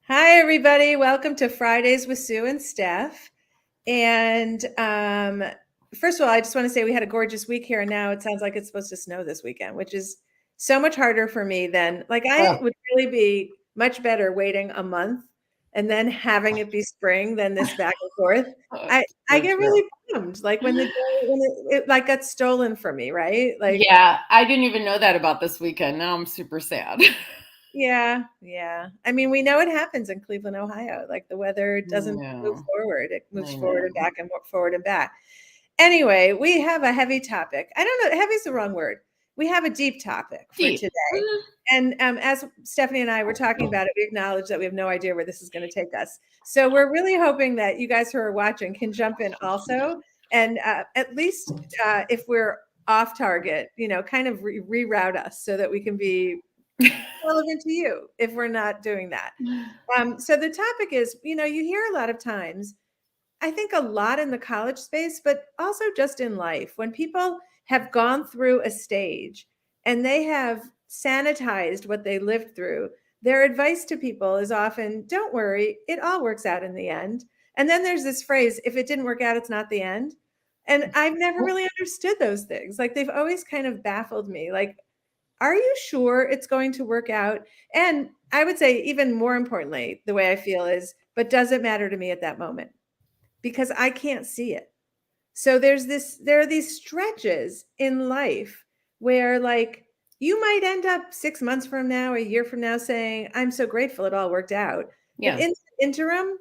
Hi, everybody. Welcome to Fridays with Sue and Steph. And first of all, I just want to say we had a gorgeous week here, and now it sounds like it's supposed to snow this weekend, which is so much harder for me than I would really be much better waiting a month and then having it be spring than this back and forth. I get really bummed, like when it like got stolen from me, right? Like, yeah, I didn't even know that about this weekend. Now I'm super sad. yeah. I mean, we know it happens in Cleveland, Ohio. Like the weather doesn't move No, forward. It moves I forward know. and back and forward and back. Anyway, we have a heavy topic. I don't know, heavy is the wrong word. We have a deep topic for Deep. today. And as Stephanie and I were talking about it, we acknowledge that we have no idea where this is going to take us. So we're really hoping that you guys who are watching can jump in also. And at least if we're off target, kind of reroute us so that we can be relevant to you if we're not doing that. So the topic is, you hear a lot of times, I think a lot in the college space, but also just in life, when people have gone through a stage and they have sanitized what they lived through, their advice to people is often, don't worry, it all works out in the end. And then there's this phrase, if it didn't work out, it's not the end. And I've never really understood those things. Like they've always kind of baffled me. Like, are you sure it's going to work out? And I would say, even more importantly, the way I feel is, but does it matter to me at that moment? Because I can't see it. So there are these stretches in life where like you might end up 6 months from now, a year from now saying, I'm so grateful it all worked out. But Yeah. in the interim,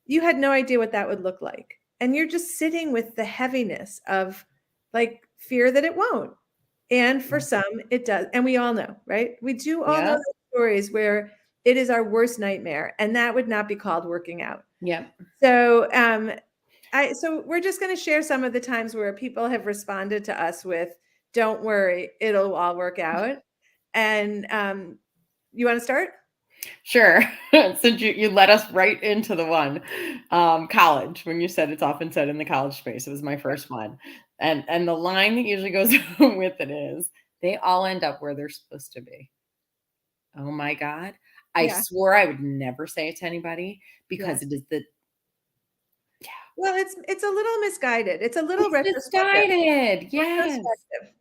you had no idea what that would look like. And you're just sitting with the heaviness of like fear that it won't. And for some, it does. And we all know, right? We do all know Yeah. those stories where it is our worst nightmare. And that would not be called working out. Yeah. So so we're just going to share some of the times where people have responded to us with, don't worry, it'll all work out. And you want to start? Sure. Since you led us right into the one, college, when you said it's often said in the college space, it was my first one. And the line that usually goes with it is, they all end up where they're supposed to be. Oh my God. I Yeah. swore I would never say it to anybody Yeah. because it is the Well, it's a little misguided. It's a little it's retrospective. misguided. Yes.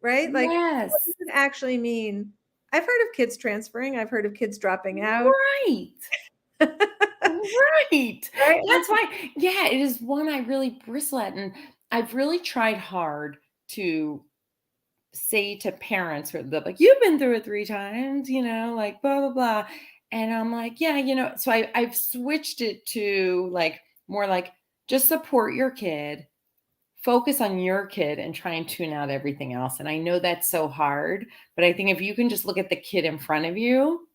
Right? Like, what does Yes. it actually mean? I've heard of kids transferring. I've heard of kids dropping out. Right. Right. Right? That's why, yeah, it is one I really bristle at. And I've really tried hard to say to parents who are like, you've been through it 3 times, like blah, blah, blah. And I'm like, yeah, so I've switched it to like more like just support your kid, focus on your kid and try and tune out everything else. And I know that's so hard, but I think if you can just look at the kid in front of you,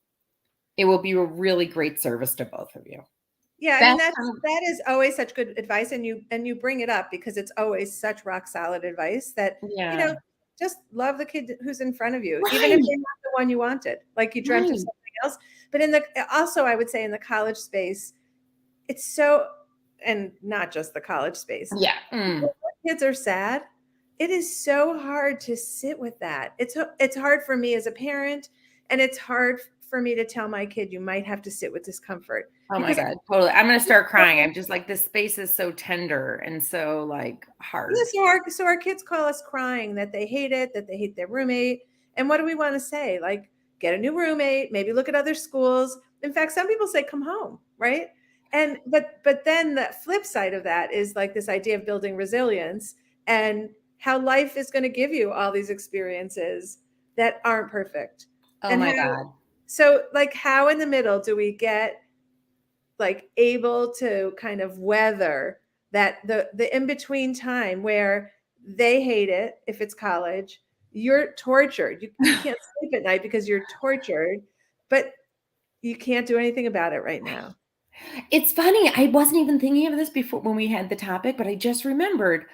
it will be a really great service to both of you. Yeah, I mean That's that is always such good advice, and you bring it up because it's always such rock solid advice that, you yeah. know, just love the kid who's in front of you, even if Right. they're not the one you wanted, like you dreamt of Right. something else. But also I would say in the college space, it's so, and not just the college space. Yeah. When kids are sad, it is so hard to sit with that. It's hard for me as a parent, and it's hard for me to tell my kid you might have to sit with discomfort Oh my because God. Totally. I'm going to start crying. I'm just like, this space is so tender and so like hard. so our kids call us crying that they hate it, that they hate their roommate. And what do we want to say? Like, get a new roommate, maybe look at other schools. In fact, some people say come home, right? And but then the flip side of that is like this idea of building resilience and how life is going to give you all these experiences that aren't perfect. Oh And my how God. so like how in the middle do we get like able to kind of weather that the in between time where they hate it if it's college, you're tortured, you can't sleep at night because you're tortured, but you can't do anything about it right now. It's funny. I wasn't even thinking of this before when we had the topic, but I just remembered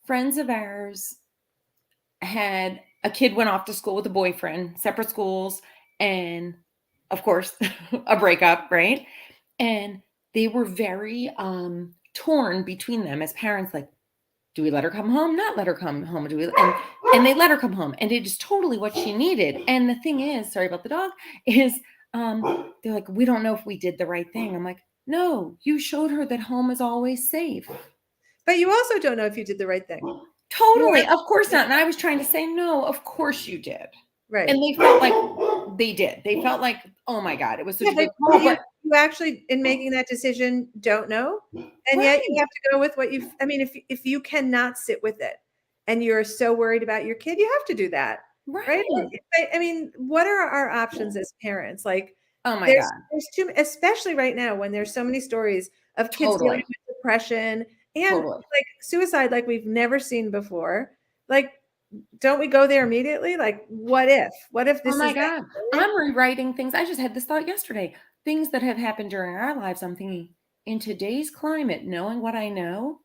friends of ours had a kid went off to school with a boyfriend, separate schools, and of course, a breakup, right? And they were very torn between them as parents, like, Do we let her come home? Not let her come home. Do we? And they let her come home, and it is totally what she needed. And the thing is, sorry about the dog, is they're like, we don't know if we did the right thing. I'm like, no, you showed her that home is always safe. But you also don't know if you did the right thing. Totally, of course not. And I was trying to say, no, of course you did. Right. And they felt like they did. They felt like, oh my God, it was such a big call. But you actually, in making that decision, don't know. And yet you have to go with what I mean, if you cannot sit with it and you're so worried about your kid, you have to do that. Right. I mean, what are our options as parents? Like, oh my God. There's too, especially right now when there's so many stories of kids dealing with depression and like suicide like we've never seen before. Like, don't we go there immediately? Like, what if this oh my God, I'm rewriting things. I just had this thought yesterday. Things that have happened during our lives. I'm thinking, in today's climate, knowing what I know,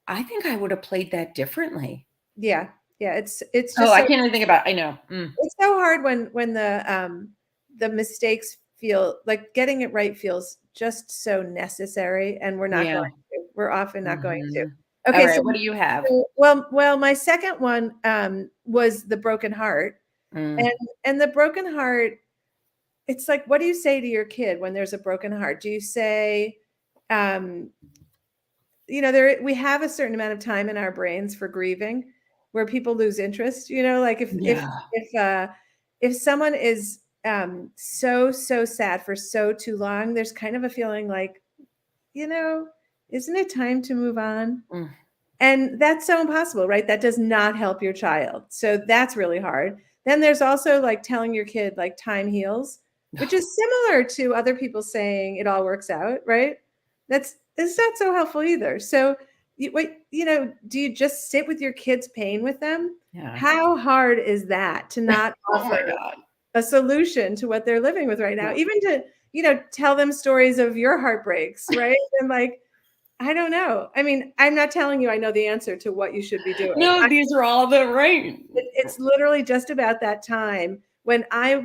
I think I would have played that differently. Yeah. It's just I can't even think about it. I know. It's so hard when the mistakes feel like getting it right feels just so necessary, and we're not going to. We're often not going to. Okay, right, so what do you have? Well, my second one was the broken heart. And the broken heart, it's like, what do you say to your kid when there's a broken heart? Do you say, we have a certain amount of time in our brains for grieving where people lose interest, like if someone is so sad for so too long, there's kind of a feeling like, isn't it time to move on? And that's so impossible, right? That does not help your child. So that's really hard. Then there's also like telling your kid like time heals, which is similar to other people saying it all works out, right? It's not so helpful either. So do you just sit with your kid's pain with them? Yeah. How hard is that to not offer a solution to what they're living with right now? Even to, tell them stories of your heartbreaks, right? And like, I don't know. I mean, I'm not telling you I know the answer to what you should be doing. No, these are all the right. It's literally just about that time when I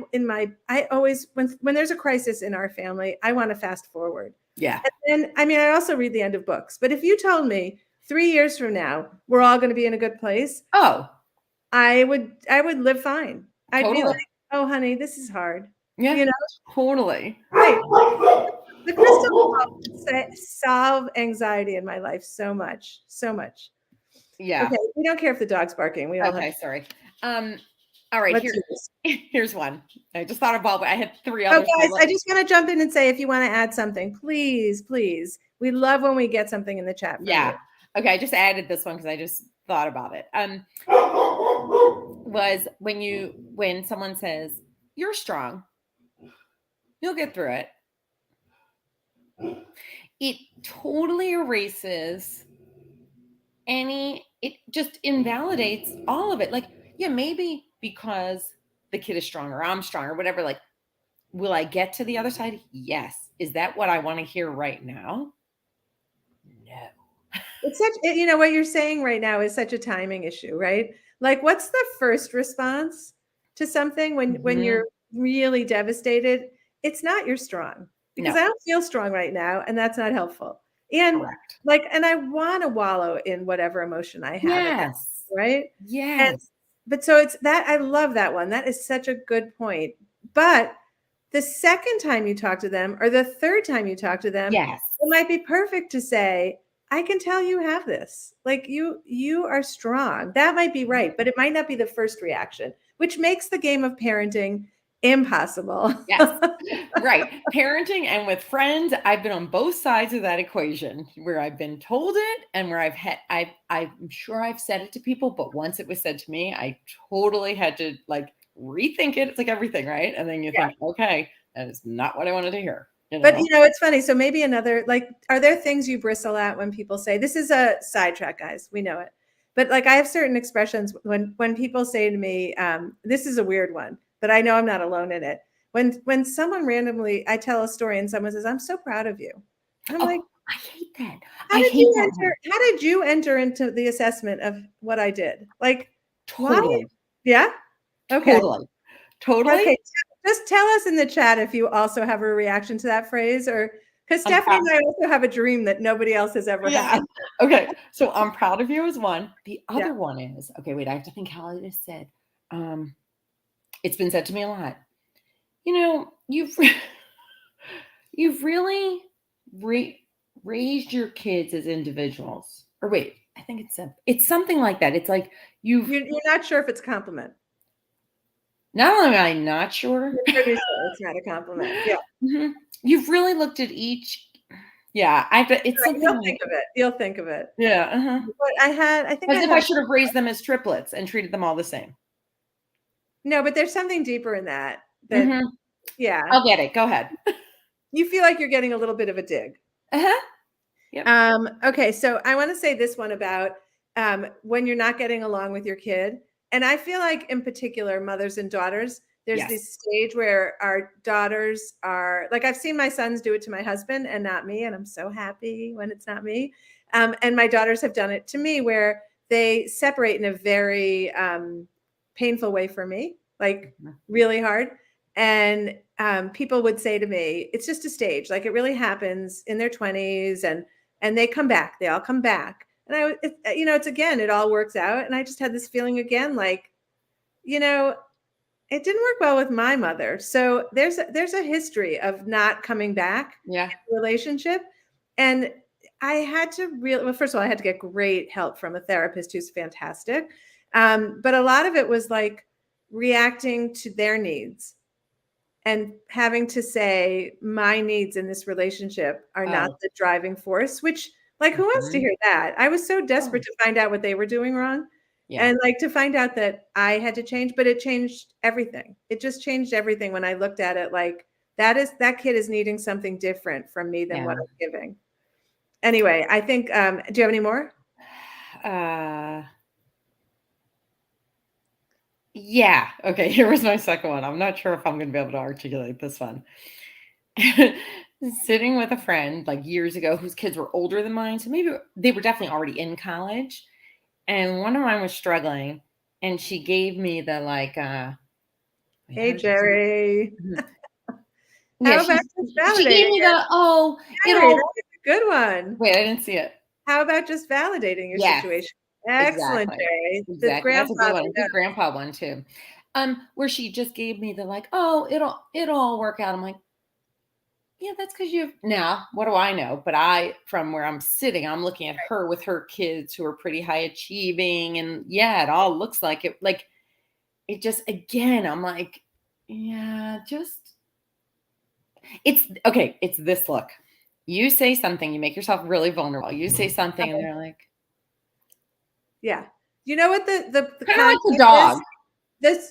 always, when there's a crisis in our family, I want to fast forward. Yeah. And I mean, I also read the end of books, but if you told me 3 years from now, we're all going to be in a good place. I would live fine. I'd be like, oh, honey, this is hard. Yeah. Totally. Right. The crystal ball solve anxiety in my life so much. Yeah. Okay. We don't care if the dog's barking. We all have. Sorry. All right. Here's one. I just thought of all, but I had 3 others. Oh, guys, I just want to jump in and say, if you want to add something, please. We love when we get something in the chat. Yeah. You. Okay. I just added this one because I just thought about it. Was when someone says, you're strong, you'll get through it. It totally erases it just invalidates all of it. Like, yeah, maybe because the kid is strong or I'm strong or whatever, like, will I get to the other side? Yes. Is that what I want to hear right now? No. It's such, what you're saying right now is such a timing issue, right? Like, what's the first response to something when you're really devastated? It's not you're strong, because I don't feel strong right now, and that's not helpful. And and I want to wallow in whatever emotion I have. Yes. Right. Yes. But so it's that, I love that one. That is such a good point. But the second time you talk to them or the third time you talk to them, it might be perfect to say, I can tell you have this. Like, you are strong. That might be right, but it might not be the first reaction, which makes the game of parenting impossible. Yes. Right. Parenting and with friends, I've been on both sides of that equation where I've been told it and where I'm sure I've said it to people, but once it was said to me, I totally had to like rethink it. It's like everything, right? And then you think, okay, that is not what I wanted to hear. But it's funny. So maybe another, like, are there things you bristle at when people say, this is a sidetrack, guys, we know it. But like, I have certain expressions when people say to me, this is a weird one, but I know I'm not alone in it. When someone randomly, I tell a story and someone says, I'm so proud of you. And I'm like, I hate that. How did you enter into the assessment of what I did? Like, totally. Why? Yeah. Okay. Totally. Okay. Just tell us in the chat if you also have a reaction to that phrase, or Because I'm Stephanie proud. and I also have a dream that nobody else has ever Yeah. had. Okay. So I'm proud of you as one. The Yeah. other one is, okay, wait, I have to think how it is said. It's been said to me a lot. You've really ra- raised your kids as individuals. Or wait, I think it's something like that. It's like You're not sure if it's a compliment. not only am I not sure, You're pretty sure it's not a compliment. Yeah. mhm, you've really looked at each. Yeah, I have to. It's Right, something you'll like, think of it. You'll think of it. yeah, But I think I as if I had should have raised them as triplets and treated them all the same. no, but there's something deeper in that. Hmm. Yeah, I'll get it. Go ahead. you feel like you're getting a little bit of a dig. Uh-huh. Yep. Okay, so I want to say this one about when you're not getting along with your kid. And I feel like, in particular, mothers and daughters, there's Yes. this stage where our daughters are like, I've seen my sons do it to my husband and not me. And I'm so happy when it's not me. And my daughters have done it to me where they separate in a very painful way for me, like Mhm. really hard. And people would say to me, it's just a stage. Like it really happens in their 20s and they come back. They all come back. And it's again, it all works out. And I just had this feeling again, like, it didn't work well with my mother. So there's a history of not coming back Yeah. in a relationship. And I had to well, first of all, I had to get great help from a therapist who's fantastic. But a lot of it was like reacting to their needs and having to say my needs in this relationship are not Oh. the driving force, which like who wants to Mhm. hear that? I was so desperate Oh, to find out what they were doing wrong yeah. and like to find out that I had to change, but it changed everything. It just changed everything when I looked at it like that kid is needing something different from me than what Yeah. I'm giving. Anyway, I think do you have any more? Uh, yeah. Okay. Here was my second one. I'm not sure if I'm going to be able to articulate this one. Sitting with a friend like years ago whose kids were older than mine. So maybe they were definitely already in college. And one of mine was struggling. And she gave me the like, wait, how Hey did she say Jerry. it? Mhm. Yeah. How about just She gave validating me it? the, oh, Jerry, it'll, that was a good one. wait, I didn't see it. How about just validating your Yes. situation? Excellent, Exactly. Jerry. The Exactly. That's a good grandfather one. Good grandpa one too. Where she just gave me the like, oh, it'll all work out. I'm like, yeah, that's because you've now, what do I know? But from where I'm sitting, I'm looking at her with her kids who are pretty high achieving. And yeah, it all looks like it. Like it just, again, I'm like, yeah, it's okay. It's this look. You say something, you make yourself really vulnerable. You say something and Okay. they're like, Yeah. You know what the kind of like contract the is? dog.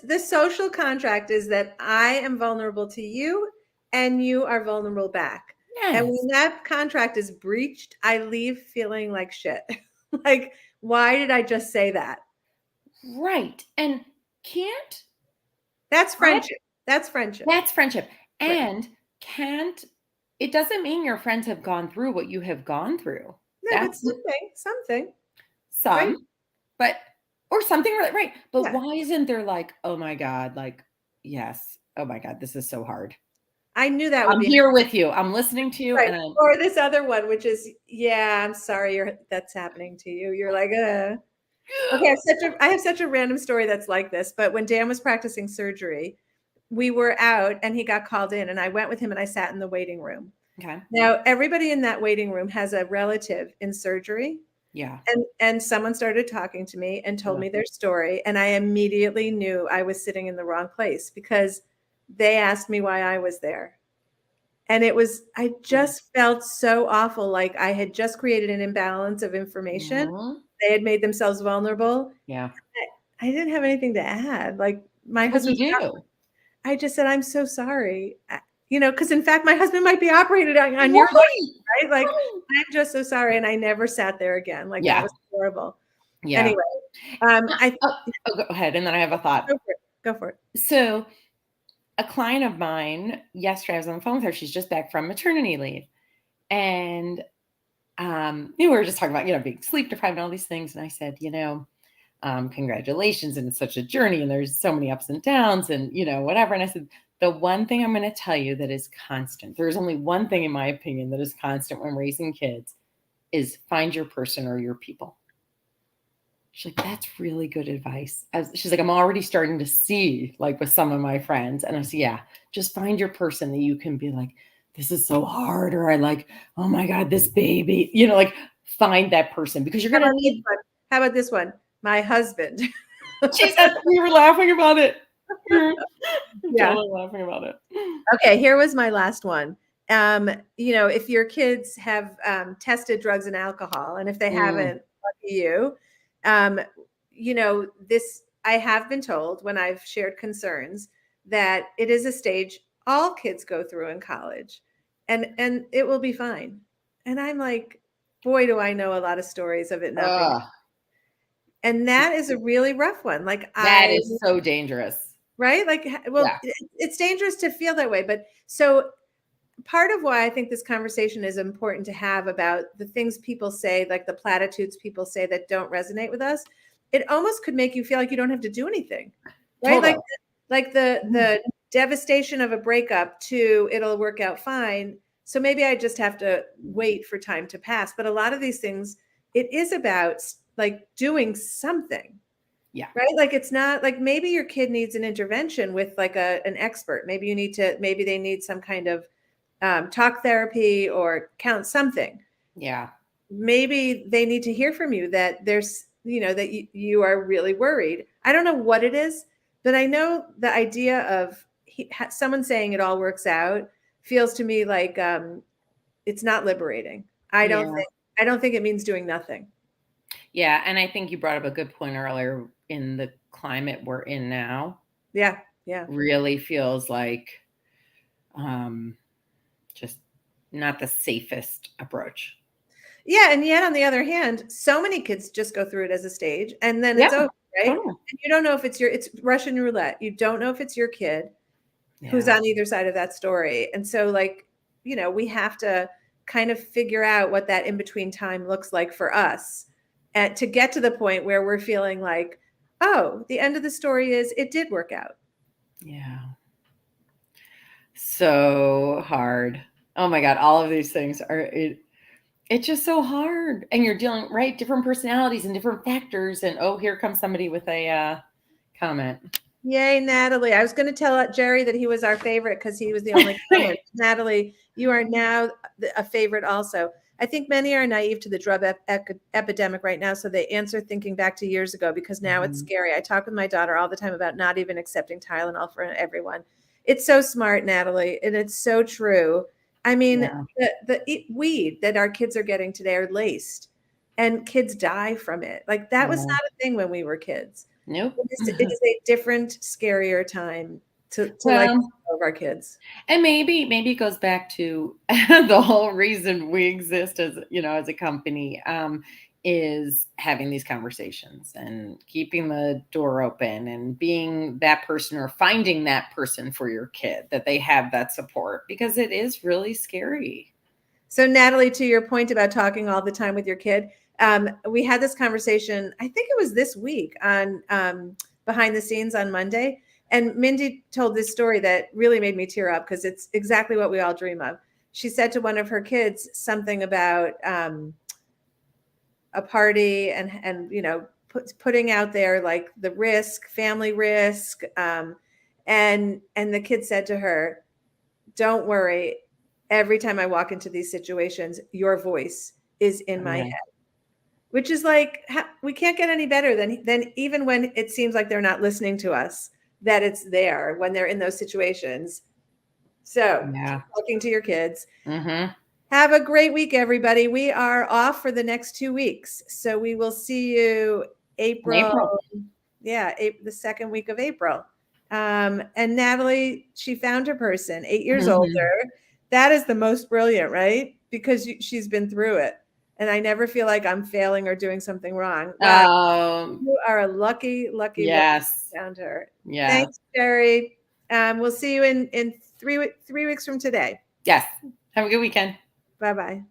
This social contract is that I am vulnerable to you and you are vulnerable back. And Yes. when that contract is breached, I leave feeling like shit. Like, why did I just say that? Right. And can't That's I friendship. That's friendship. that's friendship. Right. And can't it doesn't mean your friends have gone through what you have gone through. No, but That's something, right? some, but or something right. But Yeah. why isn't there like, oh my God, like, yes, oh my God, this is so hard. I knew that would I'm be here with you. I'm listening to you right. and I'm Or this other one, which is, yeah, I'm sorry that's happening to you. You're like, okay, I have such a random story that's like this, but when Dan was practicing surgery, we were out and he got called in and I went with him and I sat in the waiting room. okay. Now, everybody in that waiting room has a relative in surgery Yeah. and someone started talking to me and told Ugh. me their story and I immediately knew I was sitting in the wrong place because they asked me why I was there. And I just felt so awful. Like I had just created an imbalance of information. Mhm. They had made themselves vulnerable. Yeah. I didn't have anything to add. Like my What'd husband's, you do? I just said, I'm so sorry. Because in fact, my husband might be operated on your leg, Right. right? Like, Right. I'm just so sorry. And I never sat there again. Like that Yeah. was horrible. Yeah. Anyway, Uh, I go ahead. And then I have a thought. go for it. Go for it. So a client of mine yesterday, I was on the phone with her. She's just back from maternity leave. And we were just talking about, being sleep deprived and all these things. And I said, congratulations. And it's such a journey and there's so many ups and downs and, whatever. And I said, The one thing I'm going to tell you that is constant, there's only one thing in my opinion that is constant when raising kids, is find your person or your people. She's like, that's really good advice. She's like, I'm already starting to see, like, with some of my friends. And I said, yeah, just find your person that you can be like, this is so hard. Or I like, oh my God, this baby, like find that person because you're going to need. How about this one? My husband. She said, we were laughing about it. Yeah. Totally laughing about it. Okay, here was my last one. If your kids have tested drugs and alcohol, and if they haven't, lucky you. This, I have been told when I've shared concerns that it is a stage all kids go through in college, and it will be fine. And I'm like, boy, do I know a lot of stories of it not being. And that is a really rough one. Like that is so dangerous. Right? Like, well, yeah. It's dangerous to feel that way. But so part of why I think this conversation is important to have about the things people say, like the platitudes people say that don't resonate with us, it almost could make you feel like you don't have to do anything, right? Totally. Like the devastation of a breakup to it'll work out fine. So maybe I just have to wait for time to pass. But a lot of these things, it is about like doing something. Yeah. Right. Like it's not like maybe your kid needs an intervention with like an expert. Maybe they need some kind of talk therapy or count something. Yeah. Maybe they need to hear from you that there's, that you are really worried. I don't know what it is, but I know the idea of someone saying it all works out feels to me like it's not liberating. I don't think it means doing nothing. Yeah. And I think you brought up a good point earlier in the climate we're in now. Yeah. Yeah. Really feels like just not the safest approach. Yeah. And yet on the other hand, so many kids just go through it as a stage and then it's over, right? Totally. And you don't know if it's Russian roulette. You don't know if it's your kid who's on either side of that story. And so like, we have to kind of figure out what that in-between time looks like for us and to get to the point where we're feeling like, oh, the end of the story is it did work out. Yeah. So hard. Oh my God. All of these things it's just so hard. And you're dealing, right? Different personalities and different factors. And here comes somebody with a comment. Yay, Natalie. I was going to tell Jerry that he was our favorite because he was the only comment. Natalie, you are now a favorite also. I think many are naive to the drug epidemic right now, so they answer thinking back to years ago because now it's scary. I talk with my daughter all the time about not even accepting Tylenol for everyone. It's so smart, Natalie, and it's so true. I mean, the weed that our kids are getting today are laced, and kids die from it. Like that was not a thing when we were kids. Nope. It is a different, scarier time to like of our kids. And maybe it goes back to the whole reason we exist as a company is having these conversations and keeping the door open and being that person or finding that person for your kid, that they have that support, because it is really scary. So Natalie, to your point about talking all the time with your kid, we had this conversation, I think it was this week on Behind the Scenes on Monday. And Mindy told this story that really made me tear up because it's exactly what we all dream of. She said to one of her kids something about a party and putting out there like the risk, family risk. And the kid said to her, don't worry. Every time I walk into these situations, your voice is in my head. Which is like, we can't get any better than even when it seems like they're not listening to us, that it's there when they're in those situations. So keep talking to your kids. Mm-hmm. Have a great week, everybody. We are off for the next 2 weeks. So we will see you April. Yeah, the second week of April. And Natalie, she found her person, 8 years older. That is the most brilliant, right? Because she's been through it. And I never feel like I'm failing or doing something wrong. Wow. You are a lucky yes. found her. Yeah. Thanks, Jerry. We'll see you in 3 weeks from today. Yes. Have a good weekend. Bye-bye.